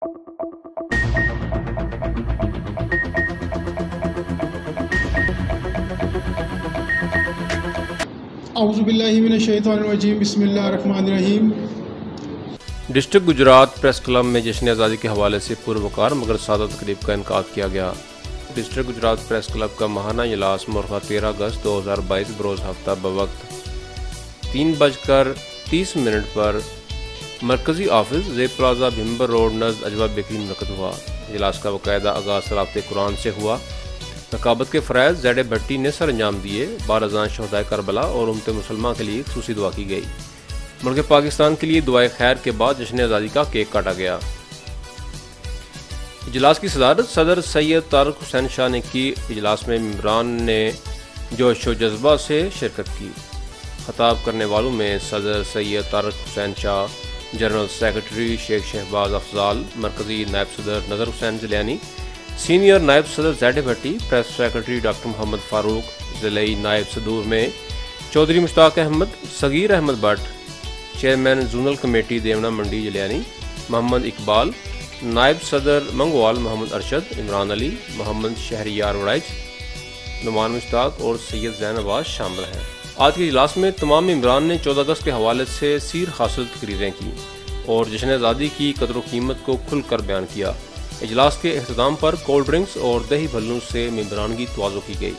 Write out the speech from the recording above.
اعوذ باللہ من الشیطان الرجیم، بسم اللہ الرحمن الرحیم۔ ڈسٹرکٹ گجرات پریس کلب میں جشن آزادی کے حوالے سے پروقار مگر سادہ تقریب کا انعقاد کیا گیا۔ ڈسٹرکٹ گجرات پریس کلب کا ماہانہ اجلاس مرخہ 13 اگست 2022 بروز ہفتہ بوقت 3:30 پر مرکزی آفس زیب پلازا بھمبر روڈ نزد اجوا بیکری منعقد ہوا۔ اجلاس کا باقاعدہ آغاز صلاۃ قرآن سے ہوا۔ رقابت کے فرائض زید بھٹی نے سر انجام دیے۔ بارزاں شہدائے کربلا اور امت مسلمہ کے لیے خصوصی دعا کی گئی۔ ملک پاکستان کے لیے دعائے خیر کے بعد جشن آزادی کا کیک کاٹا گیا۔ اجلاس کی صدارت صدر سید طارق حسین شاہ نے کی۔ اجلاس میں ممبران نے جوش و جذبہ سے شرکت کی۔ خطاب کرنے والوں میں صدر سید طارق حسین شاہ، جنرل سیکرٹری شیخ شہباز افضال، مرکزی نائب صدر نظر حسین زلیانی، سینئر نائب صدر Zaid Bhatti, press secretary doctor Muhammad Farooq, ضلعی نائب صدور میں Chaudhry Mushtaq Ahmed, Saghir Ahmed Butt, chairman zonal committee Deona Mandi Jaliani, محمد اقبال، نائب صدر منگوال محمد ارشد، عمران علی، محمد شہریار وڑائچ، نعمان مشتاق اور سید زین عباس شامل ہیں۔ آج کے اجلاس میں تمام ممبران نے 14 اگست کے حوالے سے سیر حاصل تقریریں کی اور جشن آزادی کی قدر و قیمت کو کھل کر بیان کیا۔ اجلاس کے اختتام پر کولڈ ڈرنکس اور دہی بھلوں سے ممبرانگی تواضع کی گئی۔